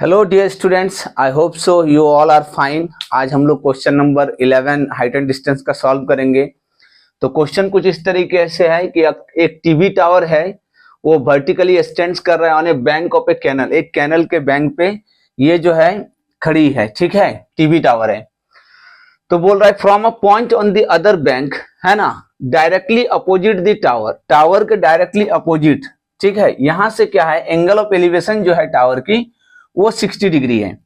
Hello dear students, I hope so you all are fine. आज हम लोग question number 11 height and distance का solve करेंगे। तो क्वेश्चन कुछ इस तरीके से है कि एक टीवी टावर है, वो वर्टिकली स्टैंड्स कर रहा है on a bank of a canal. एक कैनल के बैंक पे ये जो है खड़ी है, ठीक है, टीवी टावर है। तो बोल रहा है from a point on the other bank, है ना, directly opposite the tower, tower के डायरेक्टली अपोजिट, ठीक है। यहां से क्या है, एंगल ऑफ एलिवेशन जो है टावर की वो 60 डिग्री है।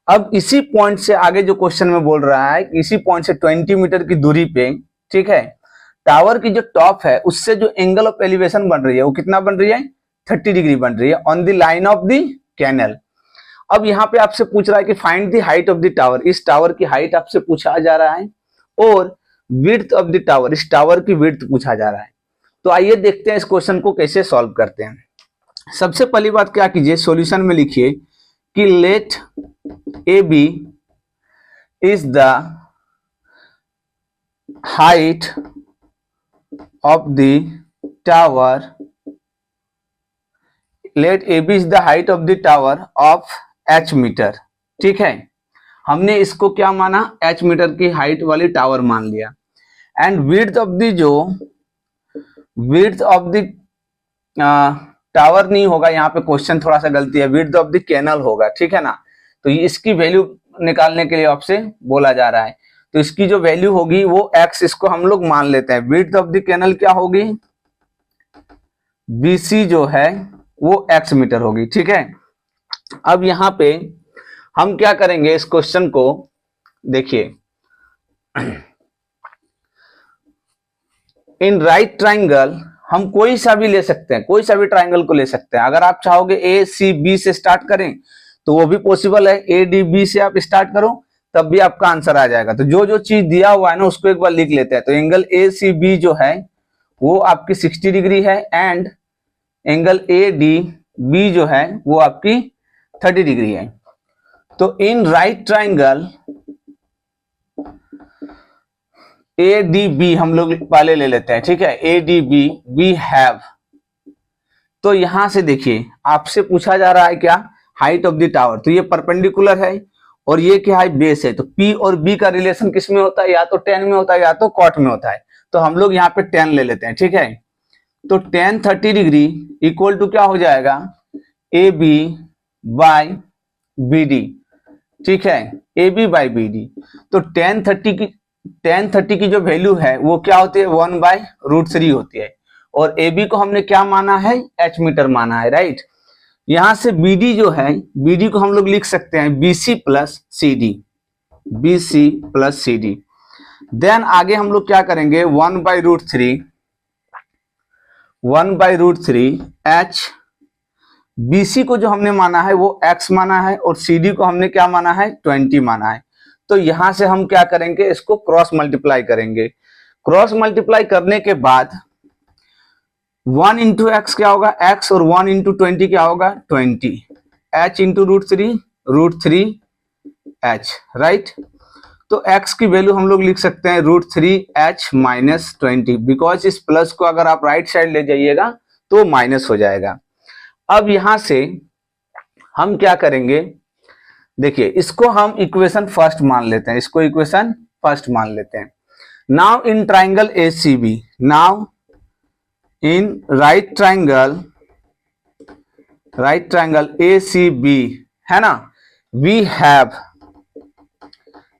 अब इसी पॉइंट से आगे जो क्वेश्चन में बोल रहा है कि इसी पॉइंट से 20 मीटर की दूरी पे, ठीक है, टावर की जो टॉप है उससे जो एंगल ऑफ एलिवेशन बन रही है वो कितना बन रही है, 30 डिग्री बन रही है on the line of the canal. अब यहाँ पे आपसे पूछ रहा है कि find the height of the tower, इस टावर की हाइट आपसे पूछा जा रहा है, और विड्थ ऑफ द टावर, इस टावर की विड्थ पूछा जा रहा है। तो आइए देखते हैं इस क्वेश्चन को कैसे सॉल्व करते हैं। सबसे पहली बात क्या कीजिए, सॉल्यूशन में लिखिए कि let A B is the height of the tower, let A B is the height of the tower of H meter, ठीक है। हमने इसको क्या माना, एच मीटर की हाइट वाली टावर मान लिया। एंड विड्थ ऑफ द, जो विड्थ ऑफ द टावर नहीं होगा, यहाँ पे क्वेश्चन थोड़ा सा गलती है, विड्थ ऑफ द कैनल होगा, ठीक है ना। तो इसकी वैल्यू निकालने के लिए आपसे बोला जा रहा है। तो इसकी जो वैल्यू होगी वो x, इसको हम लोग मान लेते हैं। विड्थ ऑफ द कैनल क्या होगी, BC जो है वो x मीटर होगी, ठीक है। अब यहाँ पे हम क्या करेंगे, इस क्वेश्चन को देखिए, इन राइट ट्राइंगल हम कोई सा भी ले सकते हैं, कोई सा भी ट्राइंगल को ले सकते हैं। अगर आप चाहोगे ACB से स्टार्ट करें तो वो भी पॉसिबल है, ADB से आप स्टार्ट करो तब भी आपका आंसर आ जाएगा। तो जो जो चीज दिया हुआ है ना उसको एक बार लिख लेते हैं। तो एंगल ACB जो है वो आपकी 60 डिग्री है, एंड एंगल ADB जो है वो आपकी 30 डिग्री है। तो इन राइट ट्राइंगल ADB हम लोग पहले ले लेते हैं, ठीक है। ADB वी हैव, तो यहां से देखिए आपसे पूछा जा रहा है क्या, हाइट ऑफ द टावर। तो ये परपेंडिकुलर है और ये क्या है, बेस है। तो P और B का रिलेशन किस में होता है, या तो tan में होता है या तो cot में होता है। तो हम लोग यहाँ पे tan ले लेते हैं, ठीक है। तो tan 30 डिग्री इक्वल टू क्या हो जाएगा, AB बाय BD, ठीक है, AB बाय BD। तो tan 30 की जो वैल्यू है वो क्या होती है, 1/√3 होती है। और AB को हमने क्या माना है, H मीटर माना है, राइट। यहां से BD जो है, BD को हम लोग लिख सकते हैं BC plus CD, BC plus CD। Then आगे हम लोग क्या करेंगे, 1/√3 H, BC को जो हमने माना है वो X माना है, और CD को हमने क्या माना है, 20 माना है। तो यहां से हम क्या करेंगे, इसको क्रॉस मल्टीप्लाई करेंगे। क्रॉस मल्टीप्लाई करने के बाद 1 इंटू एक्स क्या होगा, x, और 1 इंटू 20 क्या होगा, 20, h इंटू √3 h, राइट। तो x की वैल्यू हम लोग लिख सकते हैं √3h माइनस 20, बिकॉज इस प्लस को अगर आप राइट साइड ले जाइएगा तो माइनस हो जाएगा। अब यहां से हम क्या करेंगे, देखिए इसको हम इक्वेशन फर्स्ट मान लेते हैं, इसको इक्वेशन फर्स्ट मान लेते हैं। Now in triangle ACB, now in right triangle ACB, है ना, वी हैव,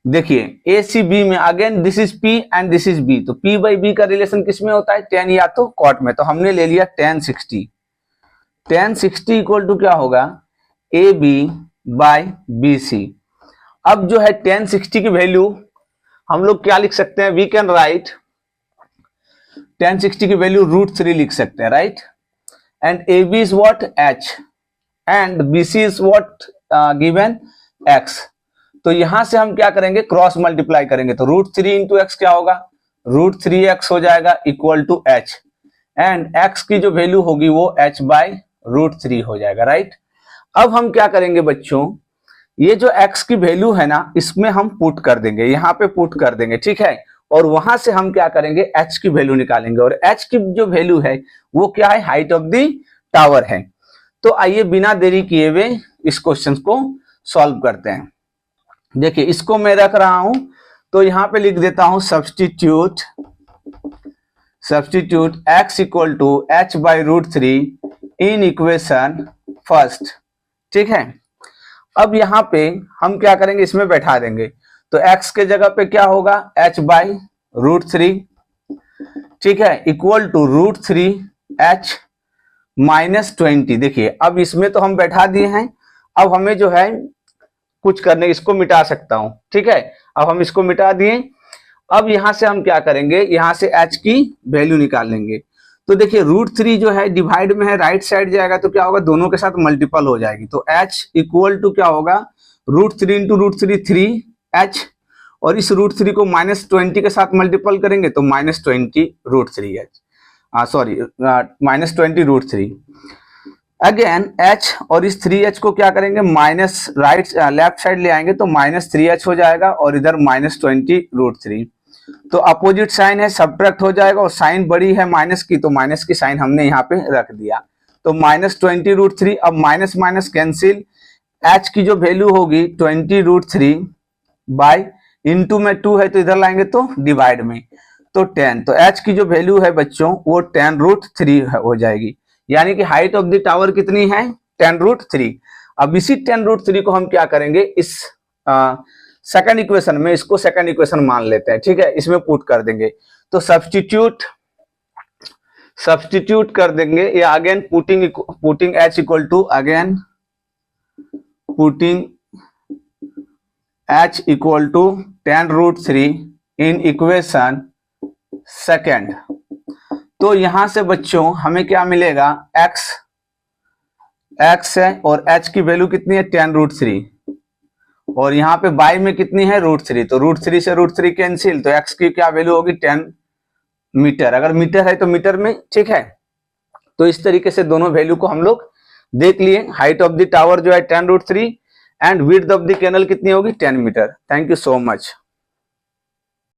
देखिए ACB में again this is P and this is B। तो P बाई B का रिलेशन किस में होता है, tan या तो cot में। तो हमने ले लिया tan 60 इक्वल टू क्या होगा, AB बाय BC। अब जो है tan 60 की वैल्यू हम लोग क्या लिख सकते हैं, वी कैन राइट tan 60 की वैल्यू √3 लिख सकते हैं, right. And AB is what, H, and BC is what given, X। तो यहां से हम क्या करेंगे, क्रॉस मल्टीप्लाई करेंगे। तो √3 इंटू एक्स क्या होगा, √3x हो जाएगा equal to H, and X की जो वैल्यू होगी वो H बाय √3 हो जाएगा, राइट। अब हम क्या करेंगे बच्चों, ये जो x की वैल्यू है ना इसमें हम पुट कर देंगे, यहाँ पे पुट कर देंगे, ठीक है। और वहां से हम क्या करेंगे, h की वैल्यू निकालेंगे, और h की जो वैल्यू है वो क्या है, हाइट ऑफ द टावर है। तो आइए बिना देरी किए हुए इस क्वेश्चन को सॉल्व करते हैं। देखिए इसको मैं रख रहा हूं, तो यहां पे लिख देता हूं substitute x equal to h/√3 in equation first. ठीक है, अब यहां पे हम क्या करेंगे, इसमें बैठा देंगे, तो x के जगह पे क्या होगा h/√3, ठीक है, इक्वल टू √3h -20। देखिए अब इसमें तो हम बैठा दिए हैं, अब हमें जो है कुछ करने, इसको मिटा सकता हूं। ठीक है, अब हम इसको मिटा दिए। अब यहां से हम क्या करेंगे, यहां से h की वैल्यू निकाल लेंगे। तो देखिए √3 जो है डिवाइड में है, राइट साइड जाएगा तो क्या होगा, दोनों के साथ मल्टीपल हो जाएगी। तो h इक्वल टू क्या होगा, √3 इंटू √3 3h, और इस √3 को -20 के साथ मल्टीपल करेंगे तो -20√3h, सॉरी -20√3। अगेन h और इस 3h को क्या करेंगे, माइनस लेफ्ट साइड ले आएंगे तो -3h हो जाएगा, और इधर -20√3। तो अपोजिट साइन है, सब्ट्रैक्ट हो जाएगा, और साइन बड़ी है माइनस की, तो माइनस की साइन हमने यहाँ पे रख दिया। तो -20√3, अब माइनस माइनस कैंसिल, h की जो वैल्यू होगी 20√3 बाय इंटू में 2 है तो इधर लाएंगे तो डिवाइड में, तो 10। तो h की जो वैल्यू है बच्चों वो 10√3 हो जाएगी, यानी कि हाइट ऑफ द टावर कितनी है, 10√3। अब इसी 10√3 को हम क्या करेंगे, इस सेकंड इक्वेशन में, इसको सेकंड इक्वेशन मान लेते हैं। ठीक है, इसमें पुट कर देंगे, तो सब्स्टिट्यूट कर देंगे, या again putting h equal to, again putting h equal to 10√3 in equation second. तो यहां से बच्चों हमें क्या मिलेगा, x है और h की वैल्यू कितनी है 10√3, और यहाँ पे बाई में कितनी है √3, तो √3 से √3 कैंसिल, तो x की क्या वैल्यू होगी 10 मीटर, अगर मीटर है तो मीटर में। ठीक है, तो इस तरीके से दोनों वैल्यू को हम लोग देख लिए। हाइट ऑफ द टावर जो है 10√3 and width of the canal कितनी होगी 10 metre. Thank you so much.